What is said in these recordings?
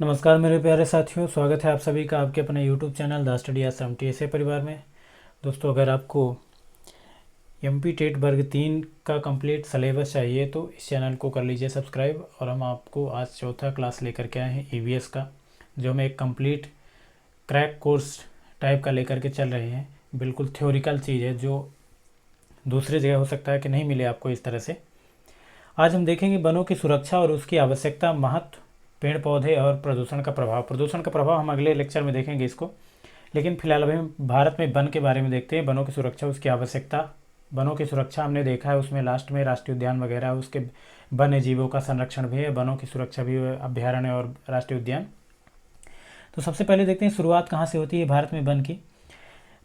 नमस्कार मेरे प्यारे साथियों, स्वागत है आप सभी का आपके अपने YouTube चैनल द स्टडी आश्रम TSA परिवार में। दोस्तों, अगर आपको MP टेट वर्ग 3 का कंप्लीट सलेबस चाहिए तो इस चैनल को कर लीजिए सब्सक्राइब। और हम आपको आज चौथा क्लास लेकर के आए हैं EVS का, जो हम एक कंप्लीट क्रैक कोर्स टाइप का लेकर के चल रहे हैं। बिल्कुल थ्योरिकल चीज़ है जो दूसरी जगह हो सकता है कि नहीं मिले आपको इस तरह से। आज हम देखेंगे वनों की सुरक्षा और उसकी आवश्यकता, महत्व, पेड़ पौधे और प्रदूषण का प्रभाव। प्रदूषण का प्रभाव हम अगले लेक्चर में देखेंगे इसको, लेकिन फिलहाल अभी हम भारत में वन के बारे में देखते हैं। वनों की सुरक्षा, उसकी आवश्यकता। वनों की सुरक्षा हमने देखा है, उसमें लास्ट में राष्ट्रीय उद्यान वगैरह, उसके वन्य जीवों का संरक्षण भी है, वनों की सुरक्षा भी है, अभ्यारण्य और राष्ट्रीय उद्यान। तो सबसे पहले देखते हैं शुरुआत कहाँ से होती है भारत में वन की।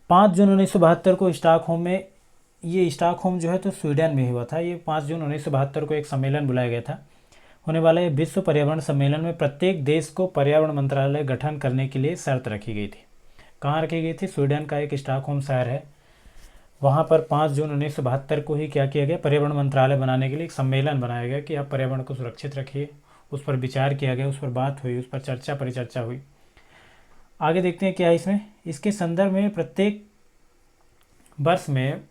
5 जून 1972 को स्टॉकहोम में, ये स्टॉकहोम जो है तो स्वीडन में हुआ था। ये 5 जून 1972 को एक सम्मेलन बुलाया गया था। होने वाले विश्व पर्यावरण सम्मेलन में प्रत्येक देश को पर्यावरण मंत्रालय गठन करने के लिए शर्त रखी गई थी। कहाँ रखी गई थी? स्वीडन का एक स्टॉकहोम शहर है, वहाँ पर 5 जून 1972 को ही क्या किया गया, पर्यावरण मंत्रालय बनाने के लिए एक सम्मेलन बनाया गया कि आप पर्यावरण को सुरक्षित रखिए। उस पर विचार किया गया, उस पर बात हुई, उस पर चर्चा परिचर्चा हुई। आगे देखते हैं क्या है इसमें। इसके संदर्भ में प्रत्येक वर्ष में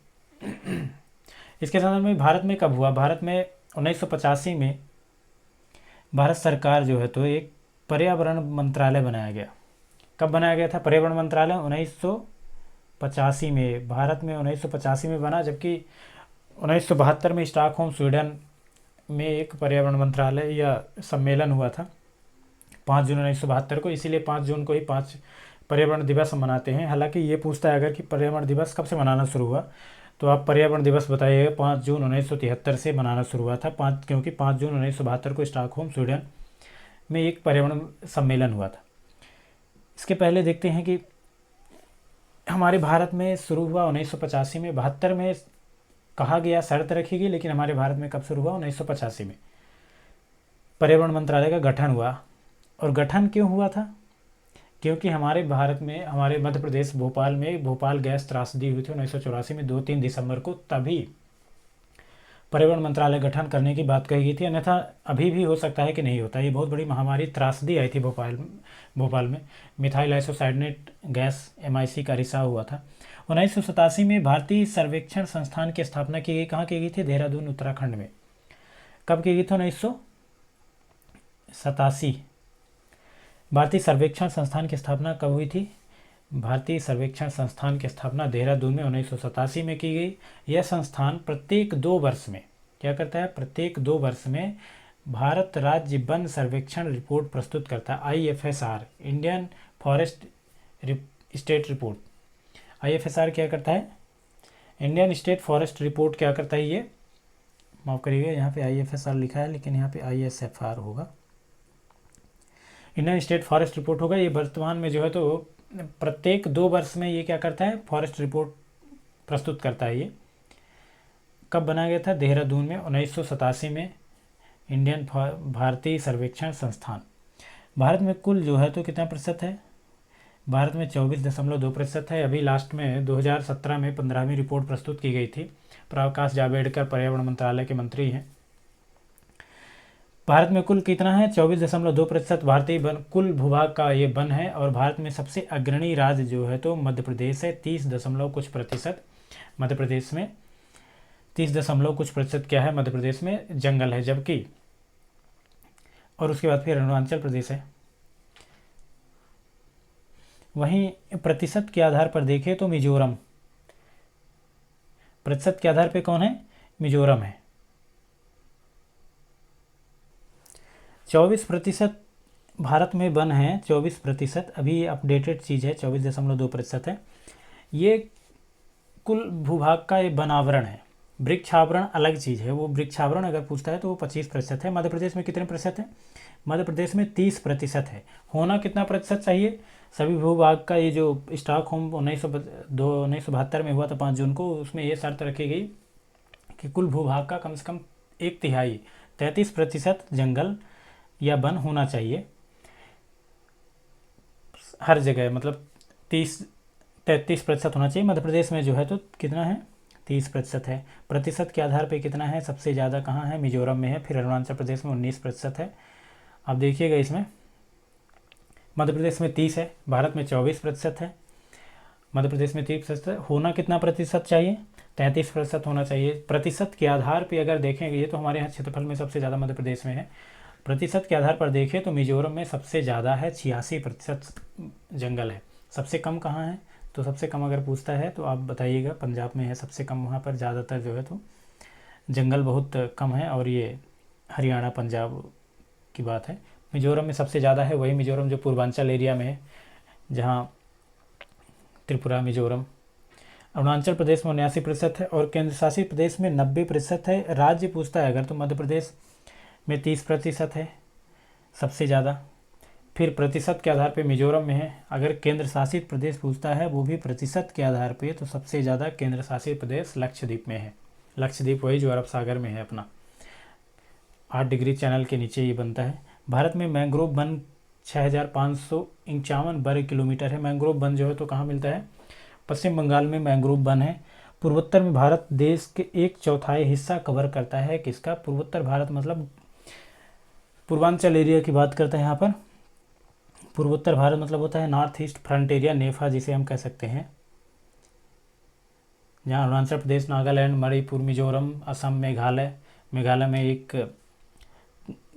इसके संदर्भ में भारत में कब हुआ? भारत में 1985 में भारत सरकार जो है तो एक पर्यावरण मंत्रालय बनाया गया। कब बनाया गया था पर्यावरण मंत्रालय? 1985 में। भारत में 1985 में बना, जबकि 1972 में स्टॉकहोम स्वीडन में एक पर्यावरण मंत्रालय या सम्मेलन हुआ था 5 जून 1972 को। इसीलिए 5 जून को ही 5 पर्यावरण दिवस हम मनाते हैं। हालांकि ये पूछता है अगर कि पर्यावरण दिवस कब से मनाना शुरू हुआ, तो आप पर्यावरण दिवस बताइएगा। 5 जून 1973 से मनाना शुरू हुआ था, क्योंकि 5 जून 1972 को स्टॉकहोम स्वीडन में एक पर्यावरण सम्मेलन हुआ था। इसके पहले देखते हैं कि हमारे भारत में शुरू हुआ 1985 में। 72 में कहा गया, शर्त रखी गई, लेकिन हमारे भारत में कब शुरू हुआ? 1985 में पर्यावरण मंत्रालय का गठन हुआ। और गठन क्यों हुआ था? क्योंकि हमारे भारत में, हमारे मध्य प्रदेश भोपाल में भोपाल गैस त्रासदी हुई थी 1984 में 2-3 दिसंबर को, तभी पर्यावरण मंत्रालय गठन करने की बात कही गई थी। अन्यथा अभी भी हो सकता है कि नहीं होता। ये बहुत बड़ी महामारी त्रासदी आई थी भोपाल में। मिथाइल आइसोसाइनेट गैस MIC का रिसाव हुआ था। 1987 में भारतीय सर्वेक्षण संस्थान की स्थापना की गई। कहाँ की गई थी? देहरादून, उत्तराखंड में। कब की गई थी? 1987। भारतीय सर्वेक्षण संस्थान की स्थापना कब हुई थी? भारतीय सर्वेक्षण संस्थान की स्थापना देहरादून में 1987 में की गई। यह संस्थान प्रत्येक 2 वर्ष में क्या करता है? प्रत्येक 2 वर्ष में भारत राज्य वन सर्वेक्षण रिपोर्ट प्रस्तुत करता है। IFSR, Indian forest state report. IFSR क्या करता है? इंडियन स्टेट फॉरेस्ट रिपोर्ट क्या करता है? ये माफ़ करिएगा, यहाँ पे IFSR लिखा है लेकिन यहाँ पे ISFR होगा, इंडियन स्टेट फॉरेस्ट रिपोर्ट होगा। ये वर्तमान में जो है तो प्रत्येक 2 वर्ष में ये क्या करता है? फॉरेस्ट रिपोर्ट प्रस्तुत करता है। ये कब बनाया गया था? देहरादून में 1987 में। इंडियन भारतीय सर्वेक्षण संस्थान। भारत में कुल जो है तो कितना प्रतिशत है? भारत में 24.2% है। अभी लास्ट में 2017 में 15वीं रिपोर्ट प्रस्तुत की गई थी। प्रकाश जावड़ेकर पर्यावरण मंत्रालय के मंत्री हैं। भारत में कुल कितना है? 24.2% भारतीय वन, कुल भूभाग का ये वन है। और भारत में सबसे अग्रणी राज्य जो है तो मध्य प्रदेश है, 30 दशमलव कुछ प्रतिशत। मध्य प्रदेश में 30 दशमलव कुछ प्रतिशत क्या है? मध्य प्रदेश में जंगल है। जबकि और उसके बाद फिर अरुणाचल प्रदेश है। वहीं प्रतिशत के आधार पर देखें तो मिजोरम, प्रतिशत के आधार पर कौन है? मिजोरम है। 24% भारत में वन है, 24%। अभी ये अपडेटेड चीज़ है, 24.2% है। ये कुल भूभाग का ये वनावरण है। वृक्षावरण अलग चीज़ है। वो वृक्षावरण अगर पूछता है तो वो 25% है। मध्य प्रदेश में कितने प्रतिशत है? मध्य प्रदेश में 30% है। होना कितना प्रतिशत चाहिए? सभी भूभाग का ये जो स्टॉकहोम 1972 में हुआ था 5 जून को, उसमें ये शर्त रखी गई कि कुल भूभाग का कम से कम 1/3 33% जंगल या वन होना चाहिए हर जगह। मतलब 33% होना चाहिए। मध्य प्रदेश में जो है तो कितना है? 30% है। प्रतिशत के आधार पे कितना है? सबसे ज़्यादा कहाँ है? मिजोरम में है। फिर अरुणाचल प्रदेश में 19% है। अब देखिएगा इसमें मध्य प्रदेश में 30 है, भारत में 24% है। मध्य प्रदेश में 30% होना कितना प्रतिशत चाहिए? 33% होना चाहिए। प्रतिशत के आधार पर अगर देखेंगे, ये तो हमारे यहाँ क्षेत्रफल में सबसे ज़्यादा मध्य प्रदेश में है, प्रतिशत के आधार पर देखें तो मिजोरम में सबसे ज़्यादा है, 86% जंगल है। सबसे कम कहाँ है? तो सबसे कम अगर पूछता है तो आप बताइएगा, पंजाब में है सबसे कम, वहाँ पर ज़्यादातर जो है तो जंगल बहुत कम है, और ये हरियाणा पंजाब की बात है। मिजोरम में सबसे ज़्यादा है, वही मिजोरम जो पूर्वांचल एरिया में है, जहाँ त्रिपुरा, मिजोरम। अरुणाचल प्रदेश में 79% है, और केंद्र शासित प्रदेश में 90% है। राज्य पूछता है अगर तो मध्य प्रदेश में 30% है, सबसे ज़्यादा। फिर प्रतिशत के आधार पे मिजोरम में है। अगर केंद्र शासित प्रदेश पूछता है, वो भी प्रतिशत के आधार पे, तो सबसे ज़्यादा केंद्र शासित प्रदेश लक्षद्वीप में है। लक्षद्वीप वही जो अरब सागर में है अपना, 8 डिग्री चैनल के नीचे ये बनता है। भारत में मैंग्रोव वन 6551 वर्ग किलोमीटर है। मैंग्रोव वन जो है तो कहाँ मिलता है? पश्चिम बंगाल में मैंग्रोव वन है। पूर्वोत्तर में भारत देश के 1/4 हिस्सा कवर करता है। किसका? पूर्वोत्तर भारत, मतलब पूर्वांचल एरिया की बात करते हैं यहाँ पर। पूर्वोत्तर भारत मतलब होता है नॉर्थ ईस्ट फ्रंट एरिया, नेफा जिसे हम कह सकते हैं, जहाँ अरुणाचल प्रदेश, नागालैंड, मणिपुर, मिजोरम, असम, मेघालय। मेघालय में एक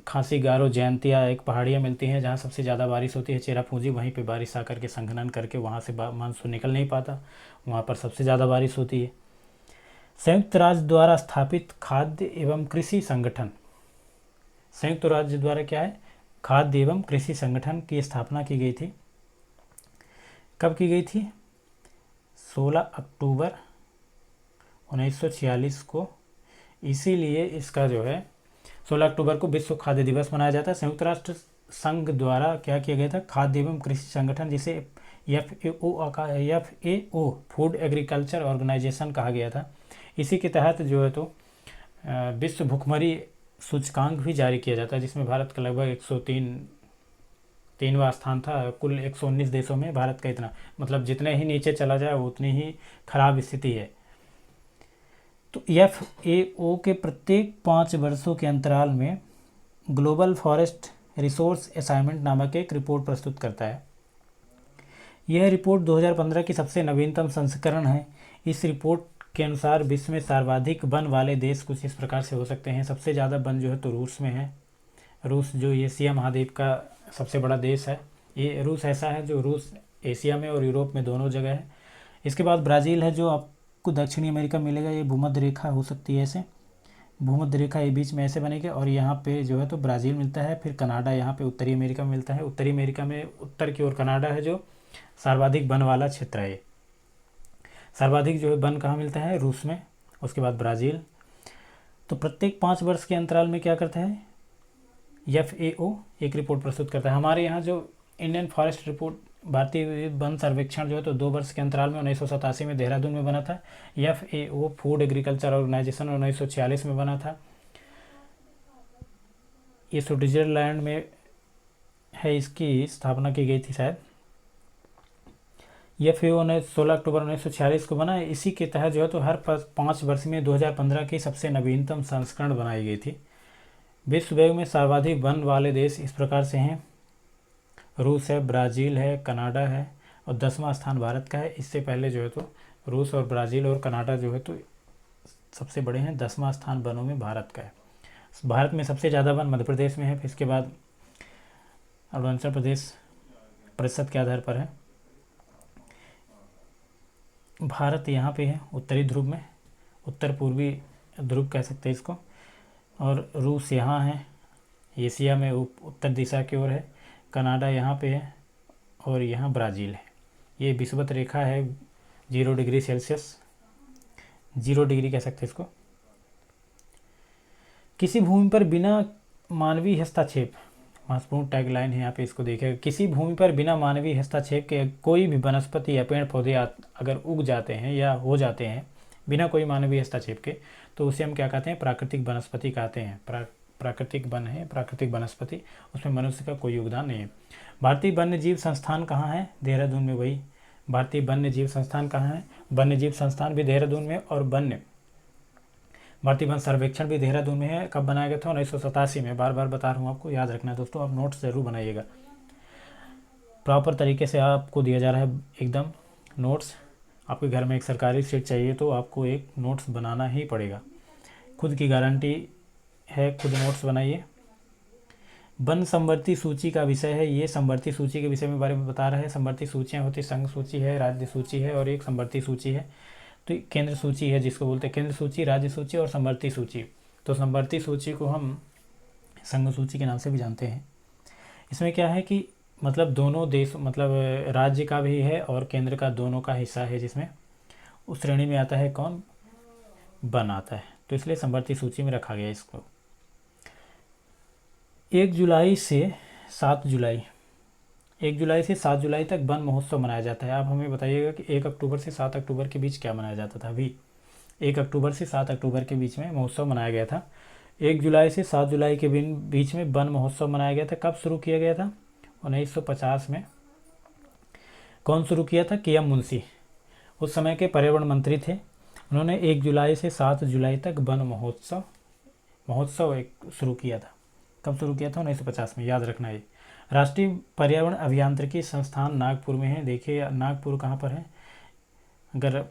खासी, गारो, जयंतिया एक पहाड़ियाँ मिलती हैं जहाँ सबसे ज़्यादा बारिश होती है, चेरापूंजी। वहीं पे बारिश आकर के संघनन करके वहाँ से मानसून निकल नहीं पाता, वहाँ पर सबसे ज़्यादा बारिश होती है। संयुक्त राज्य द्वारा स्थापित खाद्य एवं कृषि संगठन। संयुक्त राज्य द्वारा क्या है? खाद्य एवं कृषि संगठन की स्थापना की गई थी। कब की गई थी? 16 अक्टूबर 1946 को। इसीलिए इसका जो है 16 अक्टूबर को विश्व खाद्य दिवस मनाया जाता है। संयुक्त राष्ट्र संघ द्वारा क्या किया गया था? खाद्य एवं कृषि संगठन, जिसे FAO फूड एग्रीकल्चर ऑर्गेनाइजेशन कहा गया था। इसी के तहत जो है तो विश्व भुखमरी सूचकांक भी जारी किया जाता है, जिसमें भारत का लगभग 103वां स्थान था। कुल 119 देशों में भारत का इतना, मतलब जितने ही नीचे चला जाए उतनी ही खराब स्थिति है। तो FAO के प्रत्येक 5 वर्षों के अंतराल में ग्लोबल फॉरेस्ट रिसोर्स असाइनमेंट नामक एक रिपोर्ट प्रस्तुत करता है। यह रिपोर्ट 2015 की सबसे नवीनतम संस्करण है। इस रिपोर्ट के अनुसार विश्व में सर्वाधिक वन वाले देश कुछ इस प्रकार से हो सकते हैं। सबसे ज़्यादा वन जो है तो रूस में है। रूस जो एशिया महाद्वीप का सबसे बड़ा देश है। ये रूस ऐसा है जो रूस एशिया में और यूरोप में दोनों जगह है। इसके बाद ब्राज़ील है, जो आपको दक्षिणी अमेरिका मिलेगा। ये भूमध्य रेखा हो सकती है ऐसे, भूमध्य रेखा ये बीच में ऐसे बनेगी, और यहाँ पे जो है तो ब्राज़ील मिलता है। फिर कनाडा यहाँ पे उत्तरी अमेरिका में मिलता है। उत्तरी अमेरिका में उत्तर की ओर कनाडा है, जो सर्वाधिक वन वाला क्षेत्र है। सर्वाधिक जो है वन कहाँ मिलता है? रूस में। उसके बाद ब्राज़ील। तो प्रत्येक 5 वर्ष के अंतराल में क्या करता है? FAO एक रिपोर्ट प्रस्तुत करता है। हमारे यहाँ जो इंडियन फॉरेस्ट रिपोर्ट, भारतीय वन सर्वेक्षण जो है तो 2 वर्ष के अंतराल में 1987 में देहरादून में बना था। FAO फूड एग्रीकल्चर ऑर्गेनाइजेशन 1946 में बना था। ये स्विट्जरलैंड में है, इसकी स्थापना की गई थी शायद। FAO ने 16 अक्टूबर 1946 को बना। इसी के तहत जो है तो हर 5 वर्ष में 2015 की सबसे नवीनतम संस्करण बनाई गई थी। विश्व बैंक में सर्वाधिक वन वाले देश इस प्रकार से हैं: रूस है, ब्राज़ील है, कनाडा है, और 10वां स्थान भारत का है। इससे पहले जो है तो रूस और ब्राज़ील और कनाडा जो है तो सबसे बड़े हैं। 10वां स्थान वनों में भारत का है। भारत में सबसे ज़्यादा वन मध्य प्रदेश में है। फिर इसके बाद अरुणाचल प्रदेश प्रतिशत के आधार पर है। भारत यहाँ पे है उत्तरी ध्रुव में, उत्तर पूर्वी ध्रुव कह सकते हैं इसको। और रूस यहाँ है, एशिया में उत्तर दिशा की ओर है। कनाडा यहाँ पे है, और यहाँ ब्राज़ील है। ये विषुवत रेखा है 0 डिग्री सेल्सियस, 0 डिग्री कह सकते हैं इसको। किसी भूमि पर बिना मानवीय हस्तक्षेप, महत्वपूर्ण टैगलाइन है यहाँ पे, इसको देखिएगा। किसी भूमि पर बिना मानवीय हस्तक्षेप के कोई भी वनस्पति या पेड़ पौधे अगर उग जाते हैं या हो जाते हैं बिना कोई मानवीय हस्तक्षेप के, तो उसे हम क्या कहते हैं? प्राकृतिक वनस्पति कहते हैं। प्राकृतिक वन है, प्राकृतिक वनस्पति, उसमें मनुष्य का कोई योगदान नहीं है। भारतीय वन्य जीव संस्थान कहाँ है? देहरादून में। वही भारतीय वन्य जीव संस्थान कहाँ है? वन्य जीव संस्थान भी देहरादून में। और भारतीय वन सर्वेक्षण भी देहरादून में है। कब बनाया गया था? 1987 में। बार बार बता रहा हूँ आपको, याद रखना है दोस्तों, आप नोट्स जरूर बनाइएगा। प्रॉपर तरीके से आपको दिया जा रहा है एकदम नोट्स। आपके घर में एक सरकारी सीट चाहिए तो आपको एक नोट्स बनाना ही पड़ेगा, खुद की गारंटी है, खुद नोट्स बनाइए। वन संवर्ती सूची का विषय है ये, संवर्ती सूची के विषय में बारे में बता रहा है। संवर्ती सूचियाँ होती, संघ सूची है, राज्य सूची है और एक संवर्ती सूची है। तो केंद्र सूची है जिसको बोलते हैं केंद्र सूची, राज्य सूची और संवर्ती सूची। तो संवर्ती सूची को हम संघ सूची के नाम से भी जानते हैं। इसमें क्या है कि मतलब दोनों देश, मतलब राज्य का भी है और केंद्र का, दोनों का हिस्सा है, जिसमें उस श्रेणी में आता है कौन, वन आता है। तो इसलिए संवर्ती सूची में रखा गया इसको। 1 जुलाई से 7 जुलाई 1 जुलाई से 7 जुलाई तक वन महोत्सव मनाया जाता है। आप हमें बताइएगा कि 1 अक्टूबर से 7 अक्टूबर के बीच क्या मनाया जाता था। अभी 1 अक्टूबर से 7 अक्टूबर के बीच में महोत्सव मनाया गया था। 1 जुलाई से 7 जुलाई के बीच में वन महोत्सव मनाया गया था। कब शुरू किया गया था? 1950 में। कौन शुरू किया था? के एम मुंशी, उस समय के पर्यावरण मंत्री थे। उन्होंने 1 जुलाई से 7 जुलाई तक वन महोत्सव एक शुरू किया था। कब शुरू किया था? 1950 में, याद रखना ये। राष्ट्रीय पर्यावरण अभियांत्रिकी संस्थान नागपुर में है। देखिए नागपुर कहाँ पर है? अगर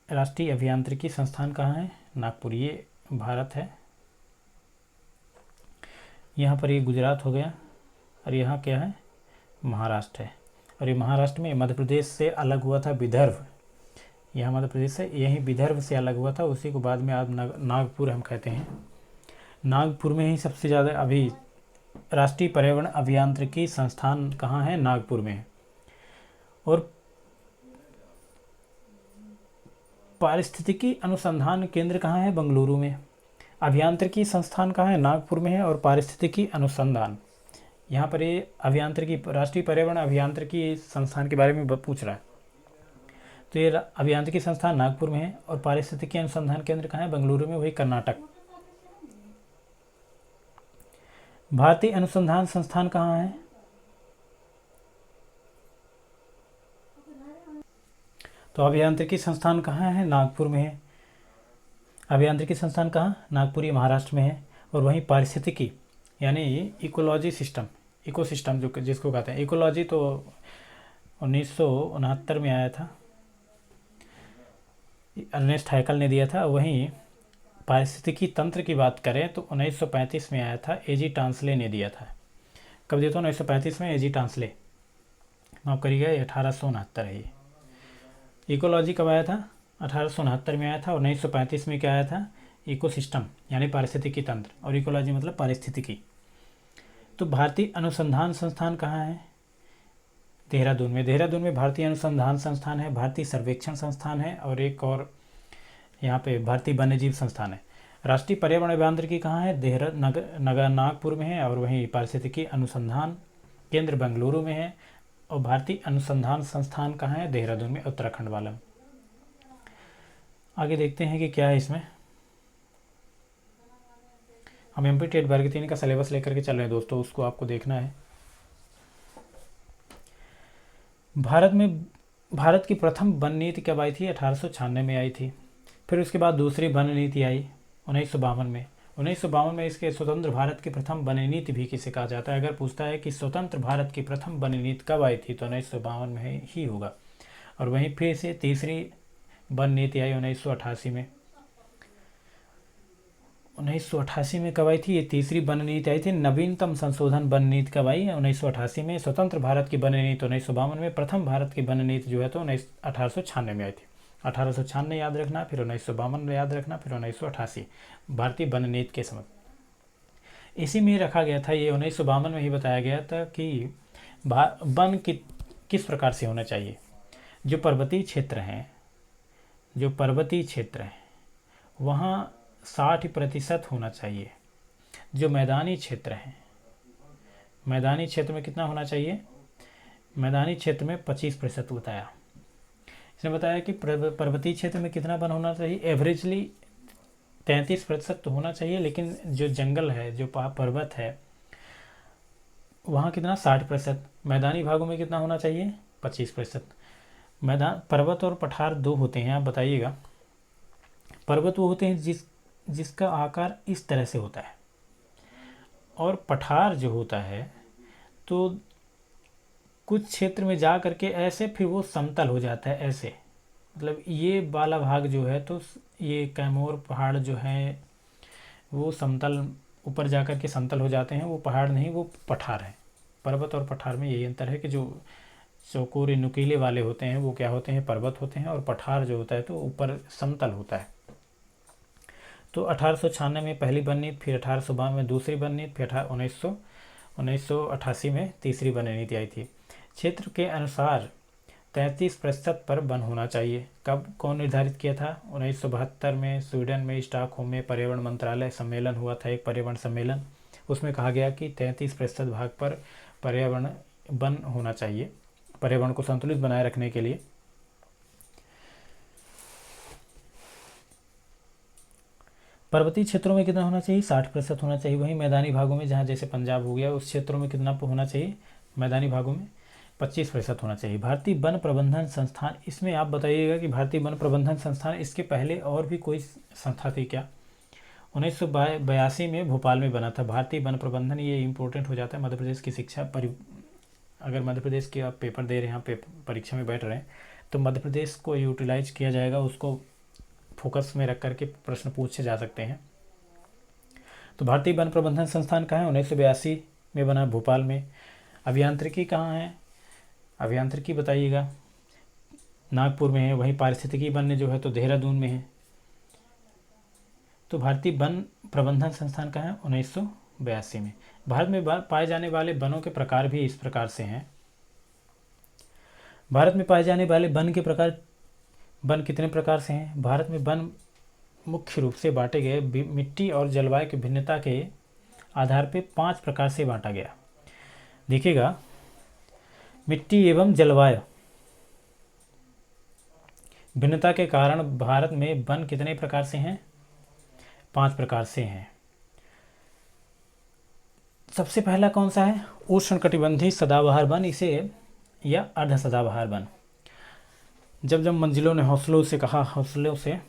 राष्ट्रीय अभियांत्रिकी संस्थान कहाँ है? नागपुर, ये भारत है। यहाँ पर ये गुजरात हो गया और यहाँ क्या है? महाराष्ट्र है। और ये महाराष्ट्र में मध्य प्रदेश से अलग हुआ था विदर्भ। यहाँ मध्य प्रदेश से, यही विदर्भ से अलग हुआ था, उसी को बाद में आज नागपुर हम कहते हैं। नागपुर में ही सबसे ज़्यादा अभी राष्ट्रीय पर्यावरण अभियांत्रिकी संस्थान कहाँ है? नागपुर में है। और पारिस्थितिकी अनुसंधान केंद्र कहाँ है? बेंगलुरु में। अभियांत्रिकी संस्थान कहाँ है? नागपुर में है। और पारिस्थितिकी अनुसंधान, यहाँ पर ये अभियांत्रिकी, राष्ट्रीय पर्यावरण अभियांत्रिकी संस्थान के बारे में पूछ रहा है। तो ये अभियांत्रिकी संस्थान नागपुर में है और पारिस्थितिकी अनुसंधान केंद्र कहाँ है? बेंगलुरु में, वही कर्नाटक। भारतीय अनुसंधान संस्थान कहाँ है? तो अभियांत्रिकी संस्थान कहाँ है? नागपुर में है। अभियांत्रिकी संस्थान कहाँ? नागपुर, ये महाराष्ट्र में है। और वहीं पारिस्थितिकी यानी इकोलॉजी सिस्टम, इकोसिस्टम जो जिसको कहते हैं इकोलॉजी, तो 1969 में आया था, अर्नेस्ट हैकल ने दिया था। वहीं पारिस्थितिकी तंत्र की बात करें तो 1935 में आया था, एजी टांसले ने दिया था। कब दिया था? 1935 में, एजी टांसले। माफ करिएगा, 1869 है ये। इकोलॉजी कब आया था? 1869 में आया था। 1935 में क्या आया था? इकोसिस्टम यानी पारिस्थितिकी तंत्र, और इकोलॉजी मतलब पारिस्थितिकी। तो भारतीय अनुसंधान संस्थान कहाँ है? देहरादून में। देहरादून में भारतीय अनुसंधान संस्थान है, भारतीय सर्वेक्षण संस्थान है और एक और यहाँ पे भारतीय वन्यजीव संस्थान है। राष्ट्रीय पर्यावरण अभियांत्रिकी कहाँ है? नागपुर में है। और वहीं पारिस्थितिकी अनुसंधान केंद्र बेंगलुरु में है। और भारतीय अनुसंधान संस्थान कहाँ है? देहरादून में, उत्तराखंड वाला। आगे देखते हैं कि क्या है इसमें। हम एमपी टेट वर्ग 3 का सिलेबस लेकर के चल रहे हैं दोस्तों, उसको आपको देखना है। भारत की प्रथम वन नीति कब आई थी? 1896 में आई थी। फिर उसके बाद दूसरी वन नीति आई 1952 में। 1952 में इसके स्वतंत्र भारत की प्रथम वन नीति भी किसे कहा जाता है? अगर पूछता है कि स्वतंत्र भारत की प्रथम वन नीति कब आई थी, तो 1952 में ही होगा। और वहीं फिर से तीसरी वन नीति आई 1988 में। 1988 में कब आई थी? ये तीसरी वन नीति आई थी। नवीनतम संशोधन वन नीति कब आई? 1988 में। स्वतंत्र भारत की वन नीति 1952 में। प्रथम भारत की वन नीति जो है तो 1896 में आई थी। 1896 याद रखना, फिर 1952 याद रखना, फिर 1988 भारतीय वन नीति के समय इसी में रखा गया था। ये 1952 में ही बताया गया था कि वन किस प्रकार से होना चाहिए। जो पर्वतीय क्षेत्र हैं वहाँ 60% होना चाहिए। जो मैदानी क्षेत्र हैं, मैदानी क्षेत्र में कितना होना चाहिए? मैदानी क्षेत्र में 25% बताया। इसने बताया कि पर्वतीय क्षेत्र में कितना वन होना चाहिए? एवरेजली 33% तो होना चाहिए, लेकिन जो जंगल है, जो पर्वत है, वहाँ कितना? 60%। मैदानी भागों में कितना होना चाहिए? 25%। पर्वत और पठार दो होते हैं, आप बताइएगा। पर्वत वो होते हैं जिसका आकार इस तरह से होता है, और पठार जो होता है तो कुछ क्षेत्र में जा करके ऐसे फिर वो समतल हो जाता है ऐसे, मतलब ये वाला भाग जो है तो ये कैमोर पहाड़ जो है वो समतल, ऊपर जा कर के समतल हो जाते हैं, वो पहाड़ नहीं वो पठार है। पर्वत और पठार में यही अंतर है कि जो चौकोरे नुकीले वाले होते हैं वो क्या होते हैं, पर्वत होते हैं, और पठार जो होता है तो ऊपर समतल होता है। तो 1896 में पहली बननीति, फिर 1852 में दूसरी बननीति, फिर 1988 में तीसरी बननीति आई थी। क्षेत्र के अनुसार 33% पर वन होना चाहिए। कब कौन निर्धारित किया था? 1972 में स्वीडन में स्टॉकहोम में पर्यावरण मंत्रालय सम्मेलन हुआ था, एक पर्यावरण सम्मेलन। उसमें कहा गया कि 33% भाग पर पर्यावरण वन होना चाहिए, पर्यावरण को संतुलित बनाए रखने के लिए। पर्वतीय क्षेत्रों में कितना होना चाहिए? 60% होना चाहिए। वहीं मैदानी भागों में, जहाँ जैसे पंजाब हो गया, उस क्षेत्रों में कितना होना चाहिए? मैदानी भागों में 25% होना चाहिए। भारतीय वन प्रबंधन संस्थान, इसमें आप बताइएगा कि भारतीय वन प्रबंधन संस्थान, इसके पहले और भी कोई संस्था थी क्या? 1982 में भोपाल में बना था भारतीय वन प्रबंधन। ये इम्पोर्टेंट हो जाता है मध्य प्रदेश की शिक्षा अगर मध्य प्रदेश के आप पेपर दे रहे हैं, यहाँ परीक्षा में बैठ रहे हैं, तो मध्य प्रदेश को यूटिलाइज किया जाएगा, उसको फोकस में रख करके प्रश्न पूछे जा सकते हैं। तो भारतीय वन प्रबंधन संस्थान कहाँ है? 1982 में बना भोपाल में। अभियांत्रिकी कहाँ है? अभियांत्रिकी बताइएगा। नागपुर में है। वहीं पारिस्थितिकी वन जो है तो देहरादून में है। तो भारतीय वन प्रबंधन संस्थान कहाँ है? 1982 में। भारत में पाए जाने वाले वनों के प्रकार भी इस प्रकार से हैं। भारत में पाए जाने वाले वन के प्रकार, वन कितने प्रकार से हैं? भारत में वन मुख्य रूप से बांटे गए मिट्टी और जलवायु की भिन्नता के आधार पर 5 प्रकार से बांटा गया। देखिएगा, मिट्टी एवं जलवायु भिन्नता के कारण भारत में वन कितने प्रकार से हैं? 5 प्रकार से हैं। सबसे पहला कौन सा है? उष्णकटिबंधीय सदाबहार वन, इसे या अर्ध सदाबहार वन। जब मंजिलों ने हौसलों से कहा, हौसलों से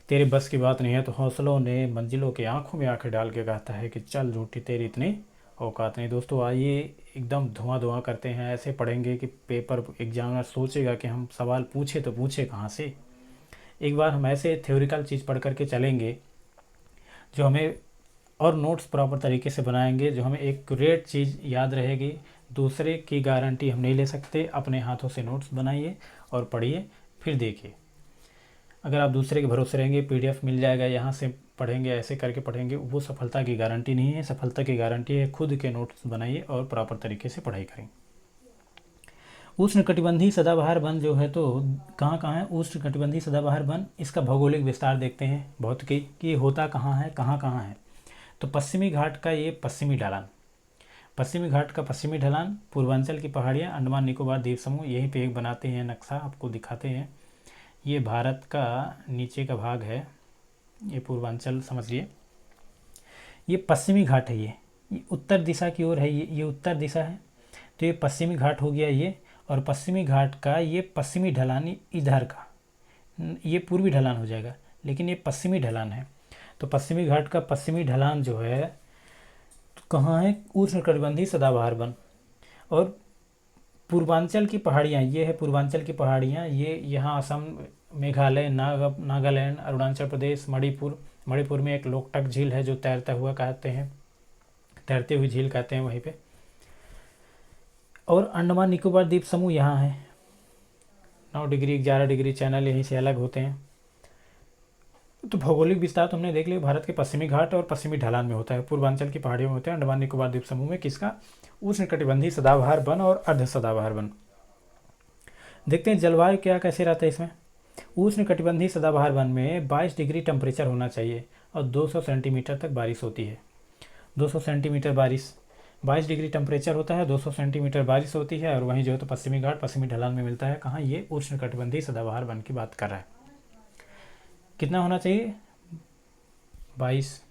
तेरे बस की बात नहीं है, तो हौसलों ने मंजिलों की आंखों में आंखें डाल के कहता है कि चल झूठी तेरी इतनी औकात नहीं। दोस्तों आइए एकदम धुआं करते हैं, ऐसे पढ़ेंगे कि पेपर एग्जामिनर सोचेगा कि हम सवाल पूछे तो पूछे कहाँ से। एक बार हम ऐसे थ्योरिकल चीज़ पढ़ करके चलेंगे जो हमें, और नोट्स प्रॉपर तरीके से बनाएंगे जो हमें एक्यूरेट चीज़ याद रहेगी। दूसरे की गारंटी हम नहीं ले सकते। अपने हाथों से नोट्स बनाइए और पढ़िए, फिर देखिए। अगर आप दूसरे के भरोसे रहेंगे, PDF मिल जाएगा, यहाँ से पढ़ेंगे, ऐसे करके पढ़ेंगे, वो सफलता की गारंटी नहीं है। सफलता की गारंटी है खुद के नोट्स बनाइए और प्रॉपर तरीके से पढ़ाई करें। उष्णकटिबंधीय सदाबहार वन जो है तो कहाँ कहाँ है? उष्णकटिबंधीय सदाबहार वन, इसका भौगोलिक विस्तार देखते हैं भौतिकी कि होता कहाँ है, कहाँ कहाँ है। तो पश्चिमी घाट का ये पश्चिमी ढलान, पश्चिमी घाट का पश्चिमी ढलान, पूर्वांचल की पहाड़ियाँ, अंडमान निकोबार द्वीप समूह, यहीं पे एक बनाते हैं नक्शा, आपको दिखाते हैं। ये भारत का नीचे का भाग है, ये पूर्वांचल समझिए। ये पश्चिमी घाट है, ये उत्तर दिशा की ओर है, ये उत्तर दिशा है, तो ये पश्चिमी घाट हो गया ये। और पश्चिमी घाट का ये पश्चिमी ढलान इधर का, ये पूर्वी ढलान हो जाएगा, लेकिन ये पश्चिमी ढलान है। तो पश्चिमी घाट का पश्चिमी ढलान जो है तो कहाँ है? उष्णकटिबंधीय सदाबहार वन। और पूर्वांचल की पहाड़ियाँ, ये है पूर्वांचल की पहाड़ियाँ, ये यहाँ असम, मेघालय, नागालैंड, अरुणाचल प्रदेश, मणिपुर में एक लोकटक झील है जो तैरता हुआ कहते हैं, तैरती हुई झील कहते हैं वहीं पे। और अंडमान निकोबार द्वीप समूह यहाँ है। 9 डिग्री 11 डिग्री चैनल यहीं से अलग होते हैं। तो भौगोलिक विस्तार तो हमने देख लिया, भारत के पश्चिमी घाट और पश्चिमी ढलान में होता है, पूर्वांचल की पहाड़ियों में होते हैं। अंडमान निकोबार द्वीप समूह में किसका? उष्णकटिबंधीय सदाबहार वन और अर्ध सदाबहार वन। देखते हैं जलवायु क्या कैसे रहता है इसमें। उष्णकटिबंधीय सदाबहार वन में 22 डिग्री टेम्परेचर होना चाहिए और 200 सेंटीमीटर तक बारिश होती है। 200 सेंटीमीटर बारिश, 22 डिग्री टेम्परेचर होता है, 200 सेंटीमीटर बारिश होती है। और वहीं जो है तो पश्चिमी घाट पश्चिमी ढलान में मिलता है। कहाँ? ये उष्णकटिबंधीय सदाबहार वन की बात कर रहा है। कितना होना चाहिए? 22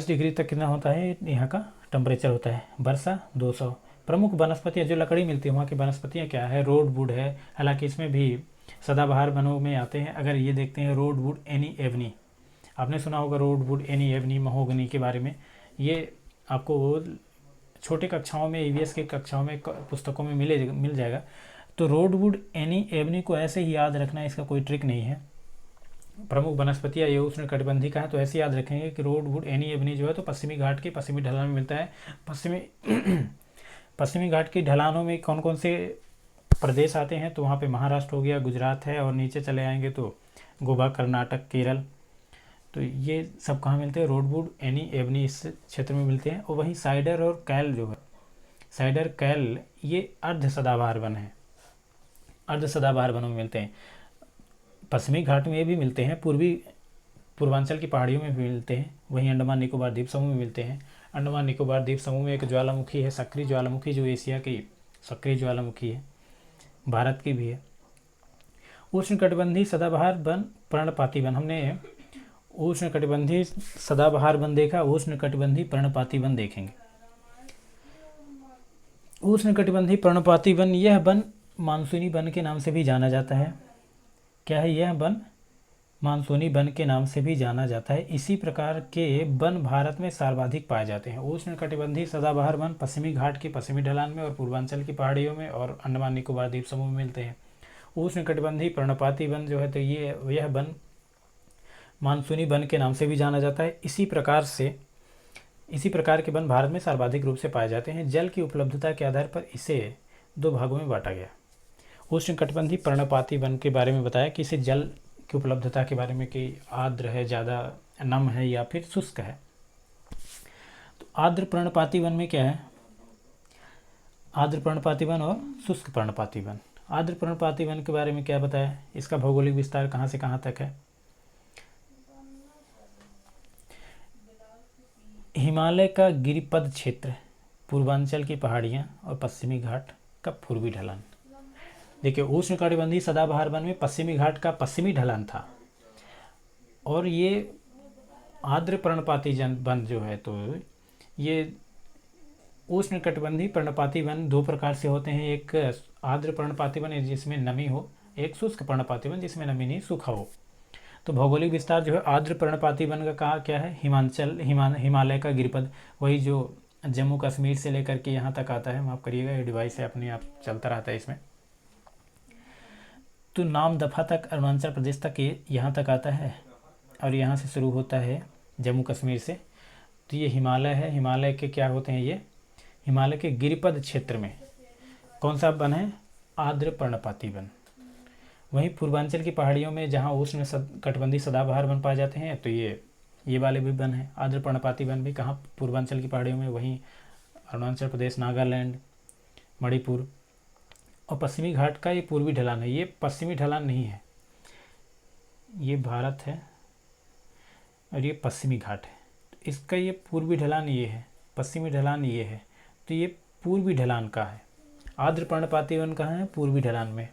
डिग्री तक कितना होता है यहाँ का टेम्परेचर होता है। वर्षा 200। प्रमुख वनस्पतियाँ जो लकड़ी मिलती है वहाँ की वनस्पतियाँ क्या है? रोडवुड है, हालांकि इसमें भी सदाबहार वनों में आते हैं। अगर ये देखते हैं रोडवुड एनी एवनी, आपने सुना होगा रोडवुड एनी एवनी महोगनी के बारे में। ये आपको छोटे कक्षाओं में, ईवीएस की कक्षाओं में, पुस्तकों में मिल जाएगा। तो रोडवुड एनी एवनी को ऐसे ही याद रखना है, इसका कोई ट्रिक नहीं है। प्रमुख वनस्पतियाँ ये उष्णकटिबंधीय का है, तो ऐसे याद रखेंगे कि रोडवुड एनी एवनी जो है तो पश्चिमी घाट के पश्चिमी ढलान में मिलता है। पश्चिमी घाट की ढलानों में कौन कौन से प्रदेश आते हैं, तो वहाँ पे महाराष्ट्र हो गया, गुजरात है, और नीचे चले आएंगे तो गोवा, कर्नाटक, केरल। तो ये सब कहाँ मिलते हैं, रोडवुड एनी एवनी इस क्षेत्र में मिलते हैं। और वहीं साइडर और कैल जो है, साइडर कैल ये अर्ध सदाबहार वन है, अर्ध सदाबहार वनों में मिलते हैं। पश्चिमी घाट में भी मिलते हैं, पूर्वांचल की पहाड़ियों में भी मिलते हैं, वहीं अंडमान निकोबार द्वीप समूह में मिलते हैं। अंडमान निकोबार द्वीप समूह में एक ज्वालामुखी है, सक्रिय ज्वालामुखी, जो एशिया की सक्रिय ज्वालामुखी है, भारत की भी है। उष्णकटिबंधीय सदाबहार वन, पर्णपाती वन, हमने उष्णकटिबंधीय सदाबहार वन देखा, उष्णकटिबंधीय पर्णपाती वन देखेंगे। उष्णकटिबंधीय पर्णपाती वन, यह वन मानसूनी वन के नाम से भी जाना जाता है। क्या है यह वन? मानसूनी वन के नाम से भी जाना जाता है। इसी प्रकार के वन भारत में सर्वाधिक पाए जाते हैं। उष्णकटिबंधीय सदाबहार वन पश्चिमी घाट के पश्चिमी ढलान में और पूर्वांचल की पहाड़ियों में और अंडमान निकोबार द्वीप समूह में मिलते हैं। उष्णकटिबंधीय पर्णपाती वन जो है तो यह वन मानसूनी वन के नाम से भी जाना जाता है। इसी प्रकार के वन भारत में सर्वाधिक रूप से पाए जाते हैं। जल की उपलब्धता के आधार पर इसे 2 भागों में बांटा गया। उष्णकटिबंधीय पर्णपाती वन के बारे में बताया कि इसे जल की उपलब्धता के बारे में कि आर्द्र है, ज़्यादा नम है या फिर शुष्क है। तो आर्द्र पर्णपाती वन में क्या है, आर्द्र पर्णपाती वन और शुष्क पर्णपाती वन। आर्द्र पर्णपाती वन के बारे में क्या बताया, इसका भौगोलिक विस्तार कहाँ से कहाँ तक है। हिमालय का गिरिपद क्षेत्र, पूर्वांचल की पहाड़ियाँ और पश्चिमी घाट का पूर्वी ढलान। देखिए, उष्णकटिबंधीय सदाबहार वन में पश्चिमी घाट का पश्चिमी ढलान था, और ये आर्द्र पर्णपाती वन जो है तो ये उष्णकटिबंधीय पर्णपाती वन 2 प्रकार से होते हैं। एक आर्द्र पर्णपाती वन जिसमें नमी हो, एक शुष्क पर्णपाती वन जिसमें नमी नहीं, सूखा हो। तो भौगोलिक विस्तार जो है आर्द्र पर्णपाती वन का कहा क्या है, हिमालय का गिरिपद, वही जो जम्मू कश्मीर से लेकर के यहाँ तक आता है। माफ़ करिएगा, ये डिवाइस है अपने आप चलता रहता है इसमें। तो नाम दफा तक अरुणाचल प्रदेश तक ये यहाँ तक आता है, और यहाँ से शुरू होता है जम्मू कश्मीर से। तो ये हिमालय है। हिमालय के क्या होते हैं, ये हिमालय के गिरिपद क्षेत्र में कौन सा वन है, आर्द्र पर्णपाती वन। वहीं पूर्वांचल की पहाड़ियों में जहाँ उष्णकटिबंधीय सदाबहार वन पाए जाते हैं, तो ये वाले भी वन है। आर्द्र पर्णपाती वन भी कहाँ, पूर्वांचल की पहाड़ियों में, वहीं अरुणाचल प्रदेश, नागालैंड, मणिपुर। और पश्चिमी घाट का ये पूर्वी ढलान है, ये पश्चिमी ढलान नहीं है, ये भारत है और ये पश्चिमी घाट है। इसका ये पूर्वी ढलान ये है, पश्चिमी ढलान ये है, तो ये पूर्वी ढलान का है। आर्द्र पर्णपाती वन कहाँ है, पूर्वी ढलान में।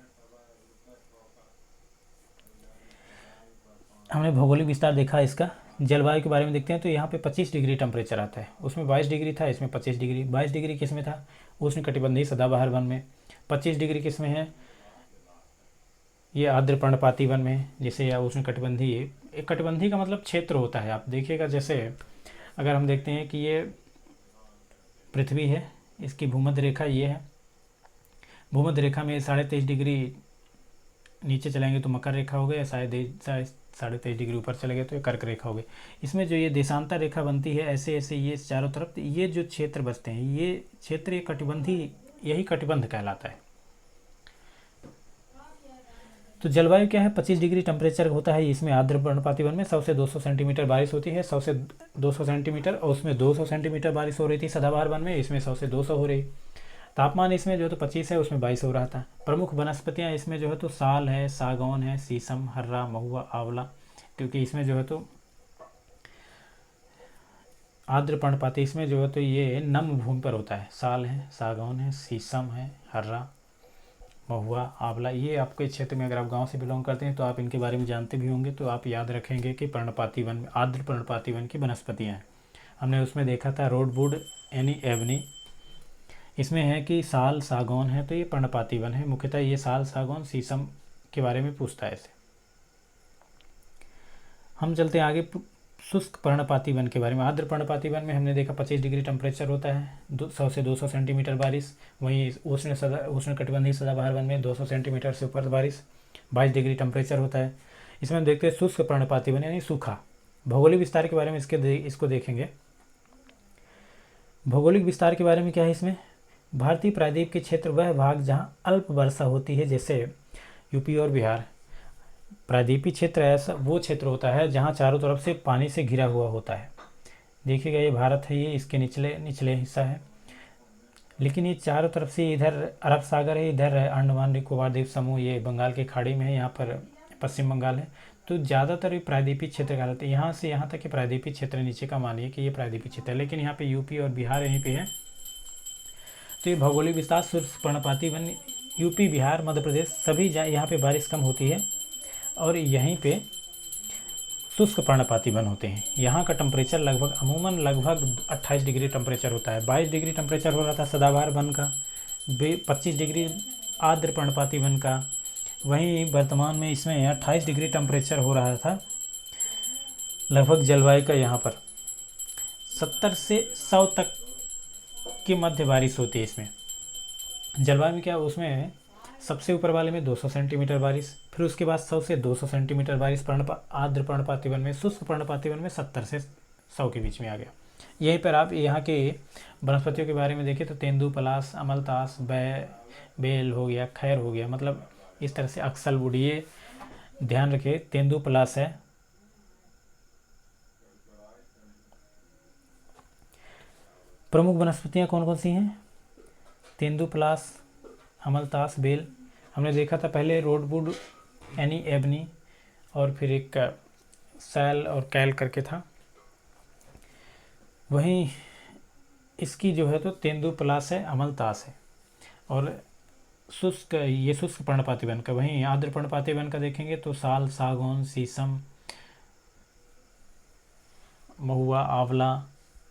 हमने भौगोलिक विस्तार देखा इसका। जलवायु के बारे में देखते हैं, तो यहाँ पे 25 डिग्री टेम्परेचर आता है, उसमें 22 डिग्री था, इसमें 25 डिग्री। 22 डिग्री किस में था, उष्णकटिबंधीय सदाबहार वन में। 25 डिग्री किस में है, ये आर्द्र पर्णपाती वन में, जिसे या उष्णकटिबंधीय। एक कटिबंधीय का मतलब क्षेत्र होता है। आप देखिएगा, जैसे अगर हम देखते हैं कि ये पृथ्वी है, इसकी भूमध्य रेखा ये है, भूमध्य रेखा में 23.5 डिग्री नीचे चलेंगे तो मकर रेखा हो गया, शायद 23.5 डिग्री ऊपर चले गए तो ये कर्क रेखा हो गई। इसमें जो ये देशांतर रेखा बनती है, ऐसे ऐसे ये चारों तरफ ये जो क्षेत्र बसते हैं, ये क्षेत्र ये कटिबंधीय, यही कटिबंध कहलाता है। तो जलवायु क्या है, 25 डिग्री टेम्परेचर होता है इसमें। आर्द्र पर्णपाती वन में 100 से 200 सेंटीमीटर बारिश होती है, 100 से 200 सेंटीमीटर, और उसमें 200 सेंटीमीटर बारिश हो रही थी सदाबहार वन में, इसमें 100 से 200 हो रही। तापमान इसमें जो तो 25 है, उसमें 22 हो रहा था। प्रमुख वनस्पतियाँ इसमें जो है तो साल है, सागौन है, शीशम, हर्रा, महुआ, आंवला, क्योंकि इसमें जो है तो आर्द्र पर्णपाती, इसमें जो है तो ये नम भूमि पर होता है। साल है, सागौन है, शीशम है, हर्रा, महुआ, आंवला, ये आपके क्षेत्र में, अगर आप गांव से बिलोंग करते हैं तो आप इनके बारे में जानते भी होंगे, तो आप याद रखेंगे कि पर्णपाती वन में आर्द्र पर्णपाती वन की वनस्पतियाँ हैं। हमने उसमें देखा था रोडवुड एनी एवनी, इसमें है कि साल, सागौन है, तो ये पर्णपाती वन है। मुख्यतः ये साल, सागौन, शीशम के बारे में पूछता है इसे। हम चलते हैं आगे। शुष्क पर्णपाती वन के बारे में। आर्द्र पर्णपाती वन में हमने देखा 25 डिग्री टेम्परेचर होता है, 100 से 200 सेंटीमीटर बारिश। वहीं उष्णकटिबंधीय सदाबहार वन में 200 सेंटीमीटर से ऊपर बारिश, 22 डिग्री टेम्परेचर होता है। इसमें हम देखते हैं शुष्क पर्णपाती वन यानी सूखा। भौगोलिक विस्तार के बारे में इसको देखेंगे। भौगोलिक विस्तार के बारे में क्या है इसमें, भारतीय प्रायद्वीप के क्षेत्र वह भाग जहाँ अल्प वर्षा होती है, जैसे यूपी और बिहार। प्रायद्वीपीय क्षेत्र ऐसा वो क्षेत्र होता है जहाँ चारों तरफ से पानी से घिरा हुआ होता है। देखिएगा ये भारत है, ये इसके निचले हिस्सा है, लेकिन ये चारों तरफ से इधर अरब सागर है, इधर है अंडमान निकोबार द्वीप समूह, ये बंगाल की खाड़ी में है, यहाँ पर पश्चिम बंगाल है। तो ज़्यादातर ये प्रायद्वीपीय क्षेत्र कहलाते हैं। यहाँ से यहाँ तक ये प्रायद्वीपीय क्षेत्र, नीचे का मानिए कि ये प्रायद्वीपीय क्षेत्र है, लेकिन यहाँ पे यूपी और बिहार यहीं पे है। तो ये भौगोलिक विस्तार शुष्क पर्णपाती वन, यूपी बिहार मध्य प्रदेश सभी यहाँ पे बारिश कम होती है और यहीं पे शुष्क पर्णपाती वन होते हैं। यहाँ का टेम्परेचर अमूमन लगभग 28 डिग्री टेम्परेचर होता है। 22 डिग्री टेम्परेचर हो रहा था सदाबहार वन का, 25 डिग्री आर्द्र पर्णपाती वन का। वहीं वर्तमान में इसमें 28 डिग्री टेम्परेचर हो रहा था लगभग जलवायु का। यहाँ पर 70 से 100 तक की मध्य बारिश होती है इसमें। जलवायु में क्या, उसमें सबसे ऊपर वाले में 200 सेंटीमीटर बारिश, फिर उसके बाद 100 से 200 सेंटीमीटर बारिश आर्द्र पर्णपाती वन में। शुष्क पर्णपाती वन में 70 से 100 के बीच में आ गया। यहीं पर आप यहाँ के वनस्पतियों के बारे में देखें तो तेंदू, पलाश, अमलतास, बेल हो गया, खैर हो गया, मतलब इस तरह से अक्सलवुड, ये ध्यान रखिए तेंदू पलाश है। प्रमुख वनस्पतियाँ कौन कौन सी हैं, तेंदू, पलाश, अमलतास, बेल। हमने देखा था पहले रोडवुड यानी एबनी, और फिर एक सैल और कैल करके था। वहीं इसकी जो है तो तेंदू पलाश है, अमलतास है, और ये शुष्क पर्णपाती वन का। वहीं आर्द्र पर्णपाती वन का देखेंगे तो साल, सागौन, शीशम, महुआ, आंवला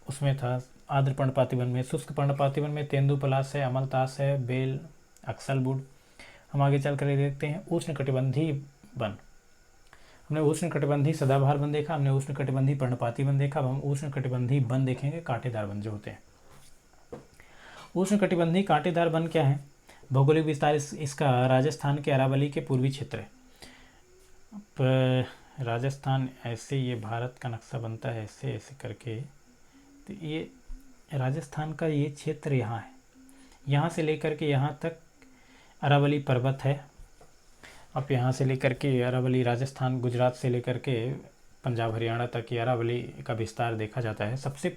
उसमें था आर्द्र पर्णपाती वन में। शुष्क पर्णपाती वन में तेंदू पलाश है, अमलतास है, बेल, अक्सलवुड। हम आगे चल कर देखते हैं उष्णकटिबंधीय वन। हमने उष्णकटिबंधीय सदाबहार वन देखा, हमने उष्णकटिबंधीय पर्णपाती वन देखा। अब हम उष्णकटिबंधीय वन देखेंगे, कांटेदार वन जो होते हैं। उष्णकटिबंधीय कांटेदार वन क्या है, भौगोलिक विस्तार इसका राजस्थान के अरावली के पूर्वी क्षेत्र है। राजस्थान ऐसे ये भारत का नक्शा बनता है ऐसे ऐसे करके, तो ये राजस्थान का ये क्षेत्र यहाँ है। यहाँ से लेकर के यहाँ तक अरावली पर्वत है। अब यहाँ से लेकर के अरावली, राजस्थान, गुजरात से लेकर के पंजाब, हरियाणा तक ये अरावली का विस्तार देखा जाता है। सबसे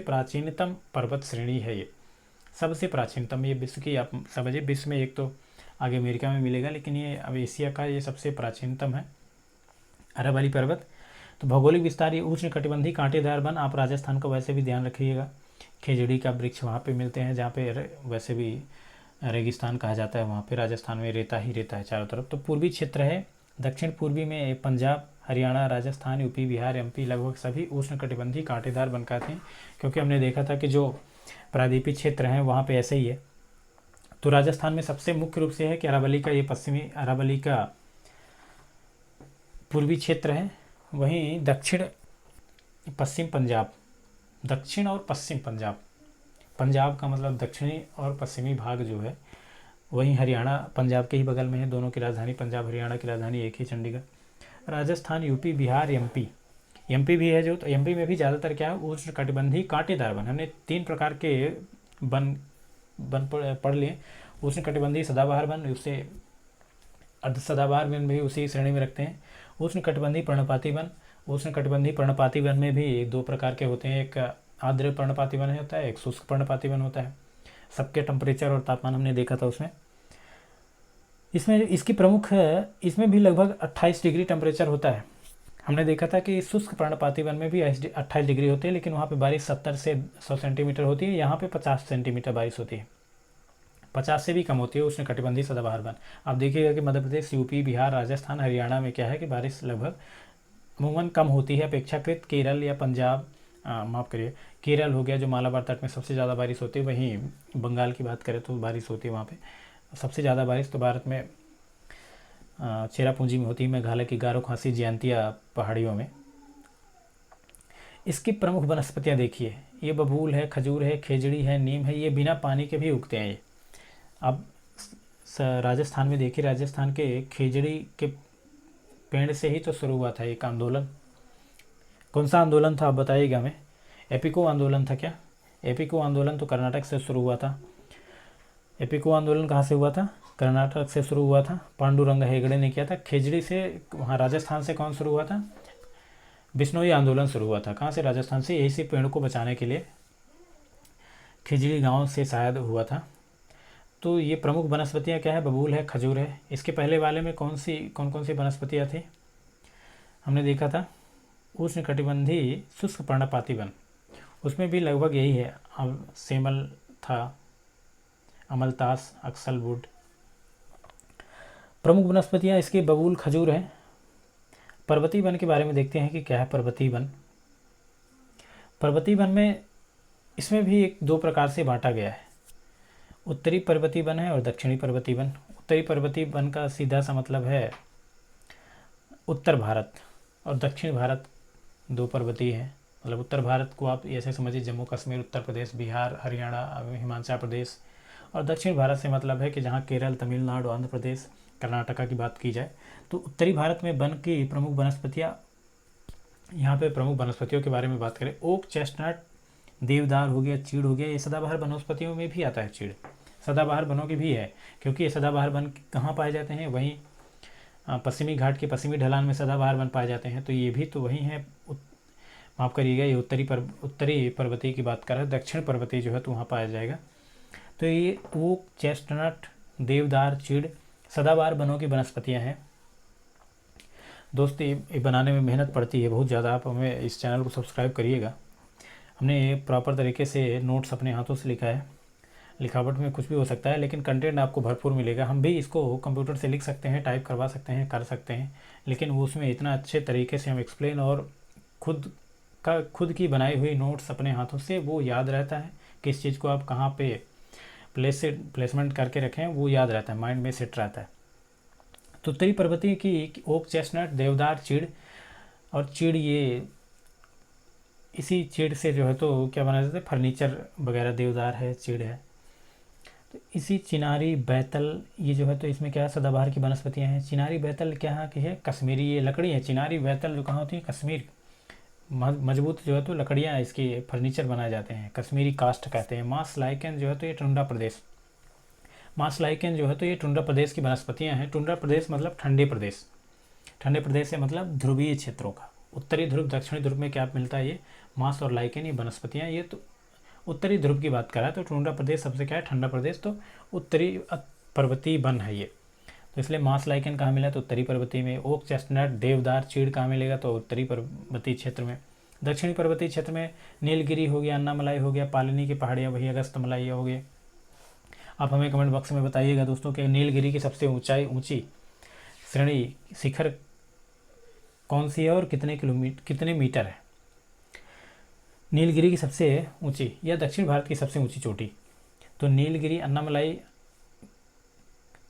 प्राचीनतम पर्वत श्रेणी है ये, सबसे प्राचीनतम। ये विश्व की, आप समझिए विश्व में एक तो आगे अमेरिका में मिलेगा, लेकिन ये अब एशिया का ये सबसे प्राचीनतम है अरावली पर्वत। तो भौगोलिक विस्तार ये उष्णकटिबंधीय कांटेदार वन। आप राजस्थान का वैसे भी ध्यान रखिएगा, खेजड़ी का वृक्ष वहाँ पे मिलते हैं, जहाँ पे वैसे भी रेगिस्तान कहा जाता है, वहाँ पे राजस्थान में रेता ही रेता है चारों तरफ। तो पूर्वी क्षेत्र है, दक्षिण पूर्वी में पंजाब, हरियाणा, राजस्थान, यूपी, बिहार, एमपी लगभग सभी उष्णकटिबंधीय कांटेदार वन कहते हैं, क्योंकि हमने देखा था कि जो प्रायद्वीपीय क्षेत्र हैं वहाँ पे ऐसे ही है। तो राजस्थान में सबसे मुख्य रूप से है कि अरावली का ये पश्चिमी, अरावली का पूर्वी क्षेत्र है। वहीं दक्षिण पश्चिम पंजाब, दक्षिण और पश्चिम पंजाब, पंजाब का मतलब दक्षिणी और पश्चिमी भाग जो है, वहीं हरियाणा पंजाब के ही बगल में है। दोनों की राजधानी पंजाब, हरियाणा की राजधानी एक ही चंडीगढ़। राजस्थान, यूपी, बिहार, एमपी भी है जो, तो एमपी में भी ज़्यादातर क्या है उष्णकटिबंधीय कांटेदार वन। हमने 3 प्रकार के वन पढ़ लिए। उष्णकटिबंधीय सदाबहार वन, उससे अर्ध सदाबहार वन भी उसी श्रेणी में रखते हैं। उष्णकटिबंधीय पर्णपाती वन, उष्णकटिबंधीय पर्णपाती वन में भी 2 प्रकार के होते हैं, एक आर्द्र पर्णपाती वन होता है, एक शुष्क पर्णपाती वन होता है। सबके टेम्परेचर और तापमान हमने देखा था उसमें। इसमें इसकी प्रमुख है, इसमें भी लगभग 28 डिग्री टेम्परेचर होता है। हमने देखा था कि शुष्क पर्णपाती वन में भी 28 डिग्री होती है, लेकिन वहाँ पे बारिश 70 से 100 सेंटीमीटर होती है। यहाँ पे 50 सेंटीमीटर बारिश होती है, 50 से भी कम होती है उष्णकटिबंधीय सदाबहार वन। आप देखिएगा कि मध्य प्रदेश, यूपी, बिहार, राजस्थान, हरियाणा में क्या है कि बारिश लगभग अमूमन कम होती है अपेक्षाकृत। केरल या पंजाब, माफ़ करिए, केरल हो गया जो मालाबार तट में सबसे ज़्यादा बारिश होती है। वहीं बंगाल की बात करें तो बारिश होती है वहाँ पे सबसे ज़्यादा बारिश। तो भारत में चेरापूंजी में होती है, मेघालय की गारो, खासी, जयंतिया पहाड़ियों में। इसकी प्रमुख वनस्पतियाँ देखिए, ये बबूल है, खजूर है, खेजड़ी है, नीम है, ये बिना पानी के भी उगते हैं। ये अब राजस्थान में देखिए, राजस्थान के खेजड़ी के पेड़ से ही तो शुरू हुआ था एक आंदोलन। कौन सा आंदोलन था आप बताइएगा हमें? एपिको आंदोलन था क्या? एपिको आंदोलन तो कर्नाटक से शुरू हुआ था। एपिको आंदोलन कहाँ से हुआ था? कर्नाटक से शुरू हुआ था, पांडुरंग हेगड़े ने किया था। खेजड़ी से वहाँ राजस्थान से कौन शुरू हुआ था? बिश्नोई आंदोलन शुरू हुआ था। कहाँ से? राजस्थान से। इसी पेड़ को बचाने के लिए खिजड़ी गांव से शायद हुआ था। तो ये प्रमुख वनस्पतियाँ क्या है? बबूल है, खजूर है। इसके पहले वाले में कौन कौन सी वनस्पतियाँ थी? हमने देखा था उष्णकटिबंधीय शुष्क पर्णपाती वन, उसमें भी लगभग यही है। सेमल था, अमलतास, अक्सलवुड। प्रमुख वनस्पतियाँ इसकी बबूल, खजूर है। पर्वतीय वन के बारे में देखते हैं कि क्या है पर्वतीय वन। पर्वतीय वन में इसमें भी एक दो प्रकार से बांटा गया है। उत्तरी पर्वतीय वन है और दक्षिणी पर्वतीय वन। उत्तरी पर्वतीय वन का सीधा सा मतलब है उत्तर भारत, और दक्षिण भारत दो पर्वतीय है। मतलब उत्तर भारत को आप ऐसे समझिए जम्मू कश्मीर, उत्तर प्रदेश, बिहार, हरियाणा, हिमाचल प्रदेश। और दक्षिण भारत से मतलब है कि जहाँ केरल, तमिलनाडु, आंध्र प्रदेश, कर्नाटका की बात की जाए। तो उत्तरी भारत में वन की प्रमुख वनस्पतियाँ, यहाँ पे प्रमुख वनस्पतियों के बारे में बात करें, ओक, चेस्टनट, देवदार हो गया, चीड़ हो गया। ये सदाबहार वनस्पतियों में भी आता है चीड़, सदाबहार वनों की भी है, क्योंकि ये सदाबहार वन कहाँ पाए जाते हैं? वहीं पश्चिमी घाट के पश्चिमी ढलान में सदाबहार वन पाए जाते हैं। तो ये भी तो वही है। माफ़ करिएगा, ये उत्तरी पर्वतीय की बात कर रहे हैं। दक्षिण पर्वतीय जो है तो वहाँ पाया जाएगा। तो ये ओक, चेस्टनट, देवदार, चीड़ सदाबहार वनों की वनस्पतियाँ हैं। दोस्तों ये बनाने में मेहनत पड़ती है बहुत ज़्यादा। आप हमें इस चैनल को सब्सक्राइब करिएगा। हमने प्रॉपर तरीके से नोट्स अपने हाथों से लिखा है। लिखावट में कुछ भी हो सकता है, लेकिन कंटेंट आपको भरपूर मिलेगा। हम भी इसको कंप्यूटर से लिख सकते हैं, टाइप करवा सकते हैं, कर सकते हैं, लेकिन वो उसमें इतना अच्छे तरीके से हम एक्सप्लेन और खुद की बनाई हुई नोट्स अपने हाथों से वो याद रहता है। किस चीज़ को आप कहाँ पे प्लेसमेंट करके रखें वो याद रहता है, माइंड में सेट रहता है। तो उत्तरी पर्वतीय की ओक, चेस्टनट, देवदार, चीड़। और चीड़ ये इसी चीड़ से जो है तो क्या बनाया जाता है? फर्नीचर वगैरह। देवदार है, चीड़ है। तो इसी चिनारी, बैतल, ये जो है तो इसमें क्या है? सदाबहार की वनस्पतियाँ हैं। चिनारी, बैतल क्या की है? कश्मीरी ये लकड़ी है। चिनारी, बैतल जो कहाँ होती है? कश्मीर। मजबूत जो है तो लकड़ियाँ, इसकी फर्नीचर बनाए जाते हैं। कश्मीरी कास्ट कहते हैं। मास लाइकेन जो है तो ये टुंड्रा प्रदेश, मास लाइकेन जो है तो ये टुंड्रा प्रदेश की वनस्पतियाँ हैं। टुंड्रा प्रदेश मतलब ठंडे प्रदेश। ठंडे प्रदेश से मतलब ध्रुवीय क्षेत्रों का। उत्तरी ध्रुव, दक्षिणी ध्रुव में क्या मिलता है? ये मास और लाइकेन, ये वनस्पतियाँ। ये तो उत्तरी ध्रुव की बात कर रहा है, तो टुंड्रा प्रदेश सबसे क्या है? ठंडा प्रदेश। तो उत्तरी पर्वतीय वन है ये। तो इसलिए मास लाइकेन कहाँ मिला? तो उत्तरी पर्वतीय में। ओक, चेस्टनट, देवदार, चीड़ कहाँ मिलेगा? तो उत्तरी पर्वतीय क्षेत्र में। दक्षिणी पर्वतीय क्षेत्र में नीलगिरी हो गया, अन्नामलाई हो गया, पालनी की पहाड़ियाँ, वही अगस्तमलाई हो गए। आप हमें कमेंट बॉक्स में बताइएगा दोस्तों कि नीलगिरी की सबसे ऊंची श्रेणी, शिखर कौन सी है और कितने मीटर है? नीलगिरी की सबसे ऊंची या दक्षिण भारत की सबसे ऊंची चोटी? तो नीलगिरी, अन्नामलाई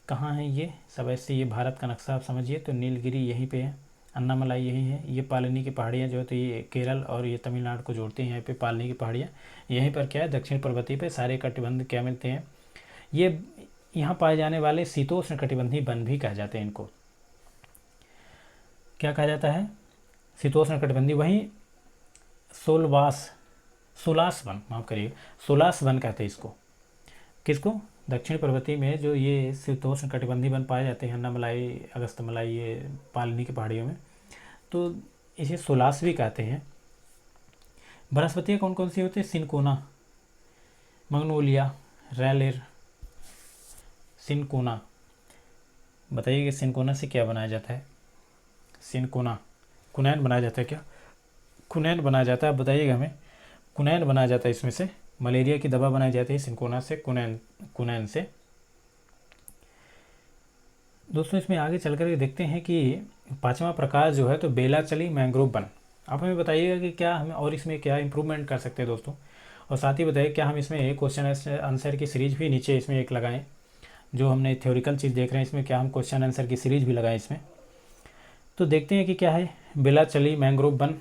कहाँ है? ये सब ऐसे, ये भारत का नक्शा आप समझिए। तो नीलगिरी यहीं पे है, अन्नामलाई यहीं है। ये पालनी की पहाड़ियाँ जो है तो ये केरल और ये तमिलनाडु को जोड़ती हैं। यहाँ पे पालनी की पहाड़ियाँ, यहीं पर क्या है? दक्षिण पर्वतीय पे सारे कटिबंध क्या मिलते हैं? ये यहाँ पाए जाने वाले शीतोष्ण कटिबंधीय वन भी कहा जाते हैं इनको। क्या कहा जाता है? शीतोष्ण कटिबंधीय। वहीं सोलास वन, माफ़ करिए, सोलास वन कहते हैं इसको। किसको? दक्षिण पर्वतीय में जो ये शीतोष्ण कटिबंधीय वन पाए जाते हैं, अन्नामलाई, अगस्तमलाई, ये पालनी की पहाड़ियों में, तो इसे सोलास भी कहते हैं। वनस्पतियाँ कौन कौन सी होती है? सिनकोना, मैग्नोलिया, रैलेर, सिनकोना। बताइए कि सिनकोना से क्या बनाया जाता है? सिनकोना कुनैन बनाया जाता है क्या? कुनैन बनाया जाता है, आप बताइएगा हमें। कुनैन बनाया जाता है इसमें से। मलेरिया की दवा बनाई जाती है सिनकोना से, कुनैन से। दोस्तों इसमें आगे चल कर देखते हैं कि पांचवा प्रकार जो है तो बेलाचली मैंग्रोव वन। आप हमें बताइएगा कि क्या हमें और इसमें क्या इंप्रूवमेंट कर सकते हैं दोस्तों, और साथ ही बताइए क्या हम इसमें क्वेश्चन आंसर की सीरीज भी नीचे इसमें एक लगाएं। जो हमने थ्योरिकल चीज़ देख रहे हैं इसमें क्या हम क्वेश्चन आंसर की सीरीज भी लगाएं इसमें। तो देखते हैं कि क्या है बेलाचली मैंग्रोव वन।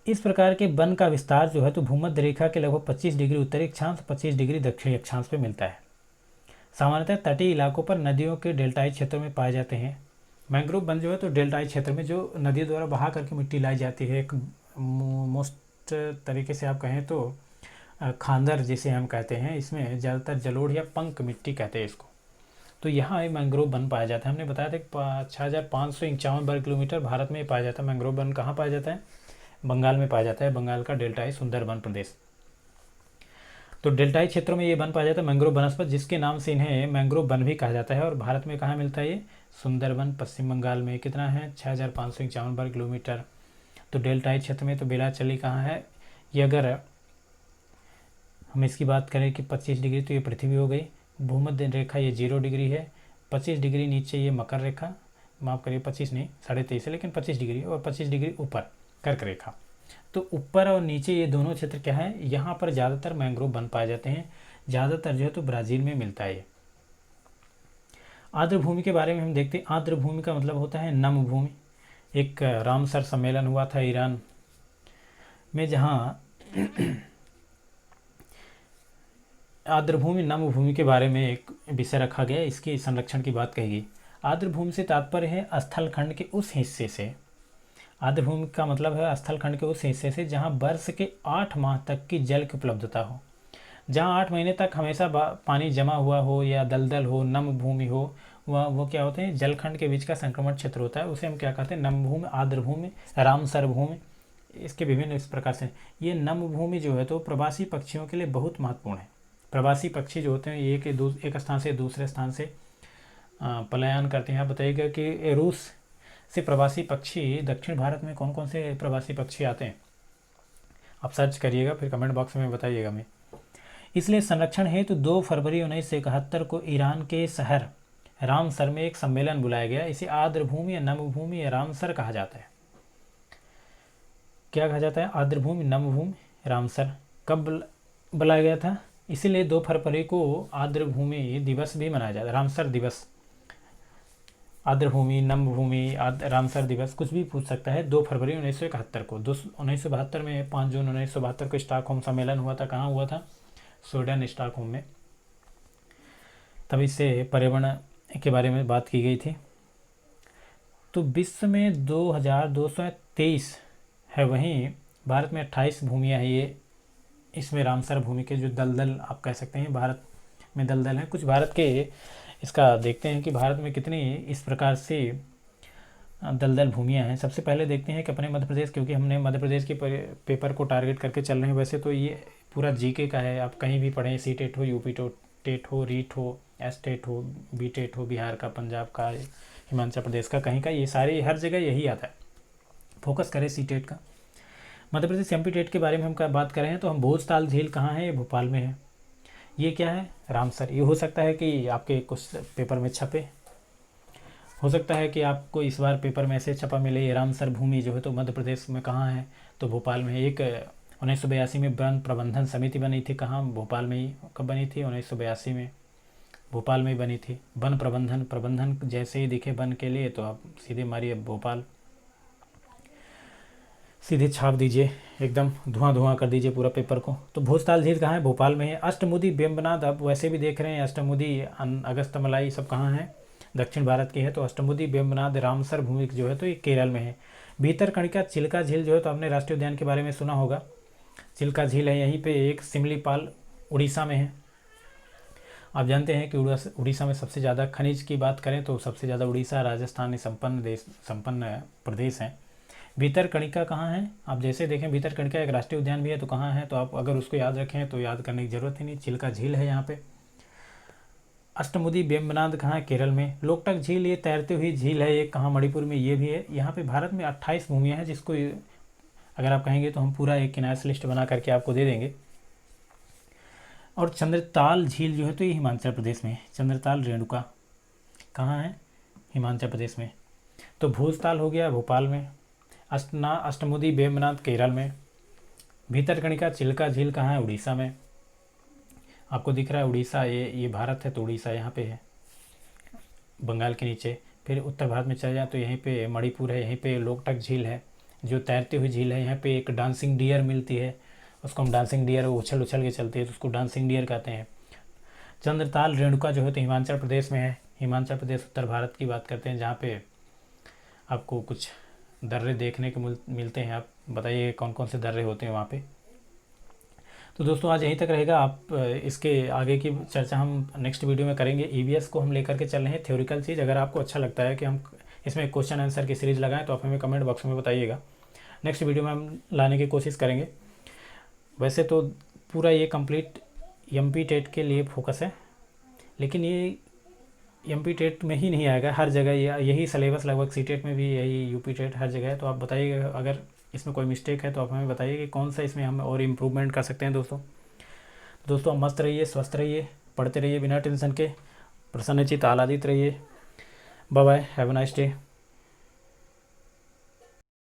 इस प्रकार के वन का विस्तार जो है तो भूमध्य रेखा के लगभग 25 डिग्री उत्तरी अक्षांश, 25 डिग्री दक्षिणी अक्षांश पे मिलता है। सामान्यतः तटीय इलाकों पर नदियों के डेल्टाई क्षेत्रों में पाए जाते हैं। मैंग्रोव वन जो है तो डेल्टाई क्षेत्र में जो नदियों द्वारा बहा करके मिट्टी लाई जाती है, एक मोस्ट तरीके से आप कहें तो खांदर जिसे हम कहते हैं, इसमें ज़्यादातर जलोढ़ या पंक मिट्टी कहते हैं इसको। तो यहाँ मैंग्रोव वन पाया जाता है। हमने बताया था कि 6551 वर्ग किलोमीटर भारत में पाया जाता है। मैंग्रोव वन कहाँ पाया जाता है? बंगाल में पाया जाता है, बंगाल का डेल्टाई सुंदरबन प्रदेश। तो डेल्टाई क्षेत्रों में ये वन पाया जाता है मैंग्रोव वनस्पति, जिसके नाम से इन्हें मैंग्रोव वन भी कहा जाता है। और भारत में कहाँ मिलता है ये? सुंदरबन पश्चिम बंगाल में। कितना है? 6551 वर्ग किलोमीटर। तो डेल्टाई क्षेत्र में तो बेलाचली कहाँ है? ये अगर हम इसकी बात करें कि 25 डिग्री तो ये पृथ्वी हो गई, भूमध्य रेखा ये 0 डिग्री है, 25 डिग्री नीचे ये मकर रेखा, माफ़ करिए 25 नहीं 23.5 है, लेकिन 25 डिग्री और 25 डिग्री ऊपर कर्क रेखा। तो ऊपर और नीचे ये दोनों क्षेत्र क्या है? यहाँ पर ज़्यादातर मैंग्रोव वन पाए जाते हैं। ज़्यादातर जो है तो ब्राज़ील में मिलता है। आर्द्र भूमि के बारे में हम देखते हैं। आर्द्र भूमि का मतलब होता है नम भूमि। एक रामसर सम्मेलन हुआ था ईरान में, जहाँ आर्द्र भूमि नम भूमि के बारे में एक विषय रखा गया, इसके संरक्षण की बात कही गई। आर्द्र भूमि से तात्पर्य है स्थल खंड के उस हिस्से से। आर्द्र भूमि का मतलब है स्थल खंड के उस हिस्से से जहाँ वर्ष के 8 माह तक की जल की उपलब्धता हो। जहाँ 8 महीने तक हमेशा पानी जमा हुआ हो या दलदल हो, नम भूमि हो, वो क्या होते हैं? जलखंड के बीच का संक्रमण क्षेत्र होता है, उसे हम क्या कहते हैं? नम भूमि, आर्द्र भूमि, रामसर भूमि। इसके विभिन्न इस प्रकार से ये नम भूमि जो है तो प्रवासी पक्षियों के लिए बहुत महत्वपूर्ण है। प्रवासी पक्षी जो होते हैं एक स्थान से दूसरे स्थान से पलायन करते हैं। आप बताइएगा कि रूस से प्रवासी पक्षी दक्षिण भारत में कौन कौन से प्रवासी पक्षी आते हैं? आप सर्च करिएगा, फिर कमेंट बॉक्स में बताइएगा हमें। इसलिए संरक्षण हेतु 2 फरवरी 1971 को ईरान के शहर रामसर में एक सम्मेलन बुलाया गया। इसे आर्द्र भूमि या नम भूमि या रामसर कहा जाता है। क्या कहा जाता है? आर्द्र भूमि, नम भूमि, रामसर। कब बुलाया गया था? इसीलिए 2 फरवरी को आर्द्र भूमि दिवस भी मनाया जाता है, रामसर दिवस। आर्द्र भूमि, नम भूमि, रामसर दिवस कुछ भी पूछ सकता है। 2 फरवरी 1971 को 1972 में 5 जून 1972 को स्टॉकहोम सम्मेलन हुआ था। कहाँ हुआ था? स्वीडन, स्टॉकहोम में। तभी से पर्यावरण के बारे में बात की गई थी। तो विश्व में 2223 है, वहीं भारत में 28 भूमियाँ हैं। ये इसमें रामसर भूमि के जो दलदल आप कह सकते हैं, भारत में दलदल हैं कुछ। भारत के इसका देखते हैं कि भारत में कितनी इस प्रकार से दलदल भूमियाँ हैं। सबसे पहले देखते हैं कि अपने मध्य प्रदेश, क्योंकि हमने मध्य प्रदेश के पेपर को टारगेट करके चल रहे हैं। वैसे तो ये पूरा जीके का है, आप कहीं भी पढ़ें, सी टेट हो, यूपी टेट हो, रीट हो, एस टेट हो, बी टेट हो, बिहार का, पंजाब का, हिमाचल प्रदेश का, कहीं का, ये सारे हर जगह यही आता है। फोकस करें सी टेट का। मध्य प्रदेश एमपी टेट के बारे में हम बात कर रहे हैं तो हम भोजताल झील कहाँ है? ये भोपाल में है। ये क्या है? रामसर। ये हो सकता है कि आपके कुछ पेपर में छपे, हो सकता है कि आपको इस बार पेपर में ऐसे छपा मिले। ये रामसर भूमि जो है तो मध्य प्रदेश में कहाँ है? तो भोपाल में। एक 1982 में वन प्रबंधन समिति बनी थी। कहाँ? भोपाल में ही। कब बनी थी? 1982 में भोपाल में ही बनी थी। वन प्रबंधन जैसे ही दिखे वन के लिए तो आप सीधे मारिए भोपाल, सीधे छाप दीजिए, एकदम धुआं कर दीजिए पूरा पेपर को। तो भोजताल झील कहाँ है? भोपाल में है। अष्टमुदी बेम्बनाद, आप वैसे भी देख रहे हैं, अष्टमुदी, अगस्तमलाई सब कहाँ है? दक्षिण भारत की है। तो अष्टमुदी बेम्बनाद रामसर भूमि जो है तो ये केरल में है। भीतरकनिका चिल्का झील जो है तो आपने राष्ट्रीय उद्यान के बारे में सुना होगा, चिल्का झील है यहीं पे। एक सिमलीपाल उड़ीसा में है। आप जानते हैं कि उड़ीसा में सबसे ज़्यादा खनिज की बात करें तो सबसे ज़्यादा उड़ीसा, राजस्थान संपन्न प्रदेश हैं। भीतरकनिका कहाँ है? आप जैसे देखें भीतरकनिका एक राष्ट्रीय उद्यान भी है, तो कहाँ है? तो आप अगर उसको याद रखें तो याद करने की ज़रूरत ही नहीं, चिल्का झील है यहाँ पे। अष्टमुदी बेम्बनाद कहाँ है? केरल में। लोकटक झील ये तैरती हुई झील है, ये कहाँ? मणिपुर में। ये भी है। यहाँ पे भारत में 28 भूमियाँ हैं, जिसको अगर आप कहेंगे तो हम पूरा एक किनारे से लिस्ट बना करके आपको दे देंगे। और चंद्रताल झील जो है तो ये हिमाचल प्रदेश में है। चंद्रताल रेणुका कहाँ है? हिमाचल प्रदेश में। तो भोजताल हो गया भोपाल में, अष्टमुदी बेम्बनाद केरल में, भीतरकनिका चिल्का झील कहाँ है? उड़ीसा में। आपको दिख रहा है उड़ीसा, ये भारत है तो उड़ीसा यहाँ पे है, बंगाल के नीचे। फिर उत्तर भारत में चले जाए तो यहीं पे मणिपुर है, यहीं पे लोकटक झील है, जो तैरती हुई झील है। यहाँ पे एक डांसिंग डियर मिलती है, उसको हम डांसिंग डियर, उछल उछल के चलती है तो उसको डांसिंग डियर कहते हैं। चंद्रताल रेणुका जो है तो हिमाचल प्रदेश में है। हिमाचल प्रदेश उत्तर भारत की बात करते हैं, जहाँ पे आपको कुछ दर्रे देखने को मिलते हैं। आप बताइए कौन कौन से दर्रे होते हैं वहाँ पे। तो दोस्तों आज यहीं तक रहेगा। आप इसके आगे की चर्चा हम नेक्स्ट वीडियो में करेंगे। ईवीएस को हम लेकर के चल रहे हैं थ्योरिकल चीज़। अगर आपको अच्छा लगता है कि हम इसमें क्वेश्चन आंसर की सीरीज़ लगाएं तो आप हमें कमेंट बॉक्स में बताइएगा। नेक्स्ट वीडियो में हम लाने की कोशिश करेंगे। वैसे तो पूरा ये कंप्लीट एमपी टेट के लिए फोकस है, लेकिन ये एमपी टेट में ही नहीं आएगा, हर जगह यही सिलेबस लगभग सीटेट में भी यही, यूपी टेट हर जगह है। तो आप बताइएगा अगर इसमें कोई मिस्टेक है तो आप हमें बताइए कि कौन सा इसमें हम और इम्प्रूवमेंट कर सकते हैं। दोस्तों मस्त रहिए, स्वस्थ रहिए, पढ़ते रहिए बिना टेंशन के, प्रसन्नचित आह्लादित रहिए। Bye bye, have a nice day.